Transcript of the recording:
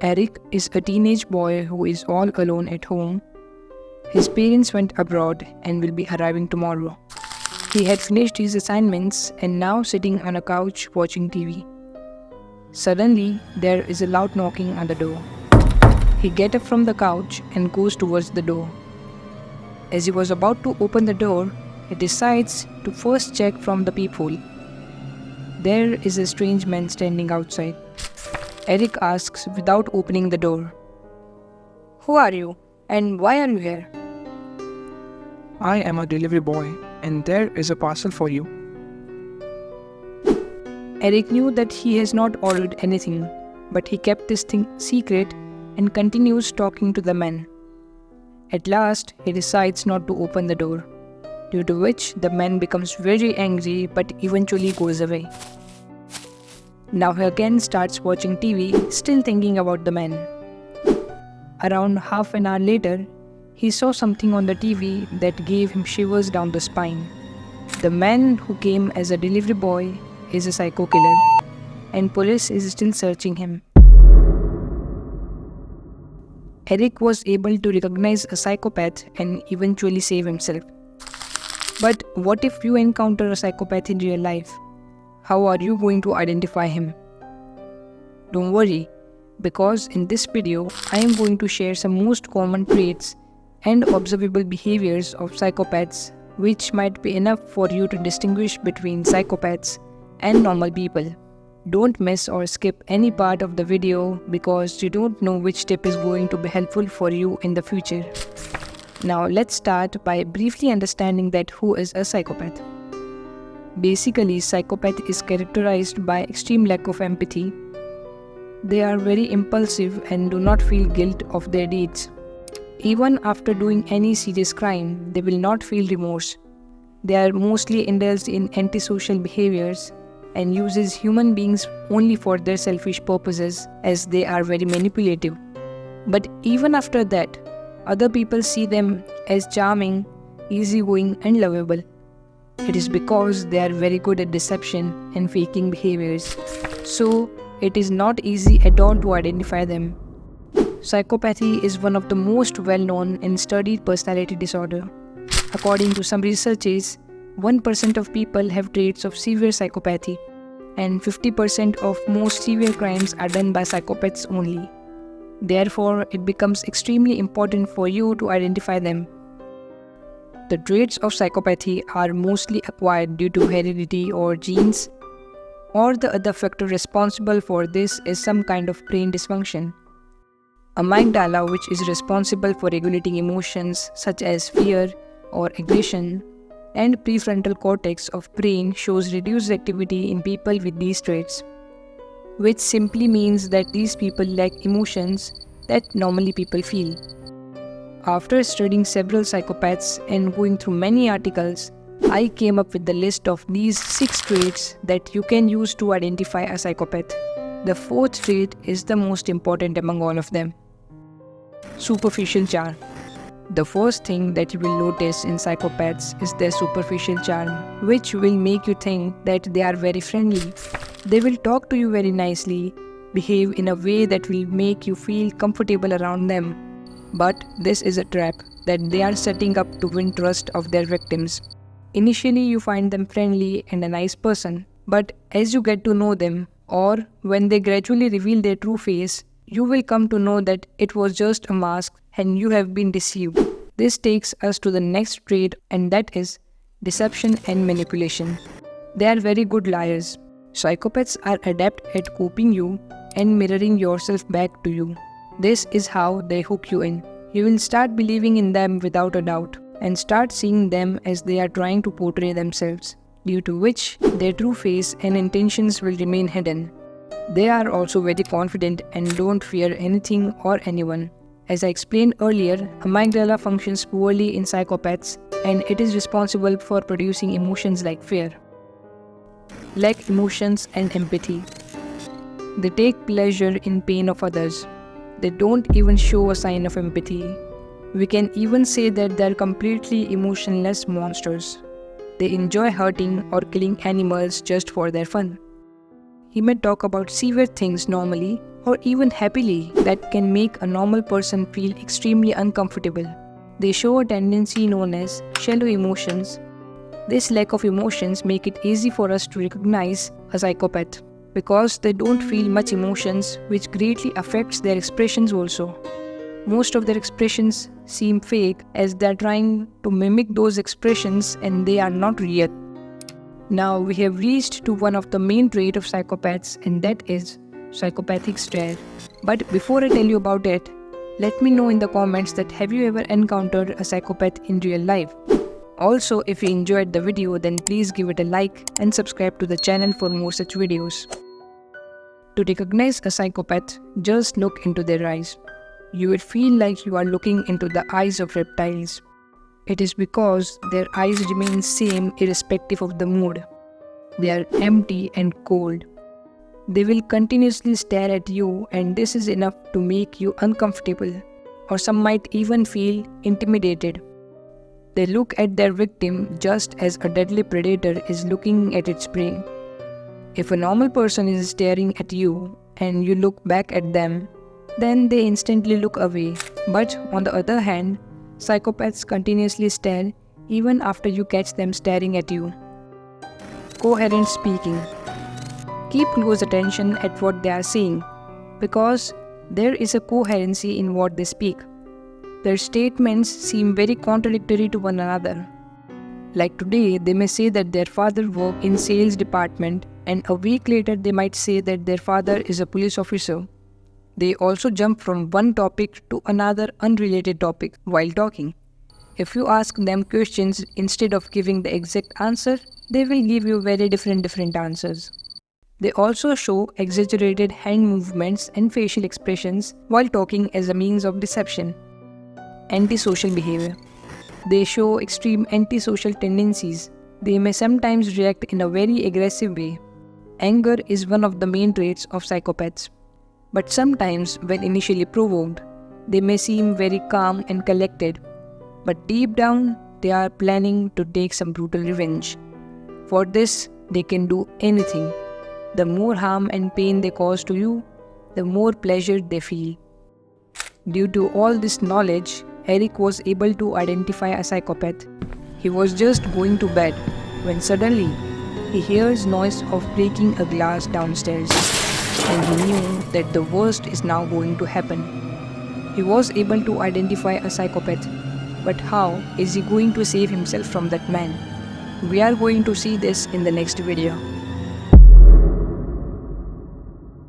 Eric is a teenage boy who is all alone at home. His parents went abroad and will be arriving tomorrow. He had finished his assignments and now sitting on a couch watching TV. Suddenly, there is a loud knocking on the door. He gets up from the couch and goes towards the door. As he was about to open the door, he decides to first check from the peephole. There is a strange man standing outside. Eric asks without opening the door, "Who are you and why are you here?" I am a delivery boy and there is a parcel for you. Eric knew that he has not ordered anything, but he kept this thing secret and continues talking to the man. At last, he decides not to open the door, due to which the man becomes very angry but eventually goes away. Now he again starts watching TV, still thinking about the man. Around half an hour later, he saw something on the TV that gave him shivers down the spine. The man who came as a delivery boy is a psycho killer, and police is still searching him. Eric was able to recognize a psychopath and eventually save himself. But what if you encounter a psychopath in real life? How are you going to identify him? Don't worry, because in this video, I am going to share some most common traits and observable behaviors of psychopaths, which might be enough for you to distinguish between psychopaths and normal people. Don't miss or skip any part of the video because you don't know which tip is going to be helpful for you in the future. Now let's start by briefly understanding that who is a psychopath. Basically, psychopath is characterized by extreme lack of empathy. They are very impulsive and do not feel guilt of their deeds. Even after doing any serious crime, they will not feel remorse. They are mostly indulged in antisocial behaviors and uses human beings only for their selfish purposes, as they are very manipulative. But even after that, other people see them as charming, easygoing and lovable. It is because they are very good at deception and faking behaviors. So, it is not easy at all to identify them. Psychopathy is one of the most well-known and studied personality disorder. According to some researches, 1% of people have traits of severe psychopathy, and 50% of most severe crimes are done by psychopaths only. Therefore, it becomes extremely important for you to identify them. The traits of psychopathy are mostly acquired due to heredity or genes, or the other factor responsible for this is some kind of brain dysfunction. Amygdala, which is responsible for regulating emotions such as fear or aggression, and prefrontal cortex of brain shows reduced activity in people with these traits, which simply means that these people lack emotions that normally people feel. After studying several psychopaths and going through many articles, I came up with the list of these 6 traits that you can use to identify a psychopath. The 4th trait is the most important among all of them. Superficial charm. The first thing that you will notice in psychopaths is their superficial charm, which will make you think that they are very friendly. They will talk to you very nicely, behave in a way that will make you feel comfortable around them. But this is a trap that they are setting up to win trust of their victims. Initially, you find them friendly and a nice person, but as you get to know them, or when they gradually reveal their true face, you will come to know that it was just a mask and you have been deceived. This takes us to the next trait, and that is deception and manipulation. They are very good liars. Psychopaths are adept at copying you and mirroring yourself back to you. This is how they hook you in. You will start believing in them without a doubt and start seeing them as they are trying to portray themselves, due to which their true face and intentions will remain hidden. They are also very confident and don't fear anything or anyone. As I explained earlier, amygdala functions poorly in psychopaths and it is responsible for producing emotions like fear. Lack emotions and empathy. They take pleasure in pain of others. They don't even show a sign of empathy. We can even say that they are completely emotionless monsters. They enjoy hurting or killing animals just for their fun. He may talk about severe things normally, or even happily, that can make a normal person feel extremely uncomfortable. They show a tendency known as shallow emotions. This lack of emotions make it easy for us to recognize a psychopath because they don't feel much emotions, which greatly affects their expressions also. Most of their expressions seem fake as they're trying to mimic those expressions and they are not real. Now we have reached to one of the main traits of psychopaths, and that is psychopathic stare. But before I tell you about it, let me know in the comments that have you ever encountered a psychopath in real life? Also, if you enjoyed the video, then please give it a like and subscribe to the channel for more such videos. To recognize a psychopath, just look into their eyes. You will feel like you are looking into the eyes of reptiles. It is because their eyes remain same irrespective of the mood. They are empty and cold. They will continuously stare at you, and this is enough to make you uncomfortable, or some might even feel intimidated. They look at their victim just as a deadly predator is looking at its prey. If a normal person is staring at you and you look back at them, then they instantly look away. But on the other hand, psychopaths continuously stare even after you catch them staring at you. Coherent speaking. Keep close attention at what they are saying because there is a coherency in what they speak. Their statements seem very contradictory to one another. Like today, they may say that their father worked in sales department, and a week later they might say that their father is a police officer. They also jump from one topic to another unrelated topic while talking. If you ask them questions instead of giving the exact answer, they will give you very different answers. They also show exaggerated hand movements and facial expressions while talking as a means of deception. Antisocial behavior. They show extreme antisocial tendencies. They may sometimes react in a very aggressive way. Anger is one of the main traits of psychopaths. But sometimes, when initially provoked, they may seem very calm and collected. But deep down, they are planning to take some brutal revenge. For this, they can do anything. The more harm and pain they cause to you, the more pleasure they feel. Due to all this knowledge, Eric was able to identify a psychopath. He was just going to bed when suddenly he hears noise of breaking a glass downstairs, and he knew that the worst is now going to happen. He was able to identify a psychopath, but how is he going to save himself from that man? We are going to see this in the next video.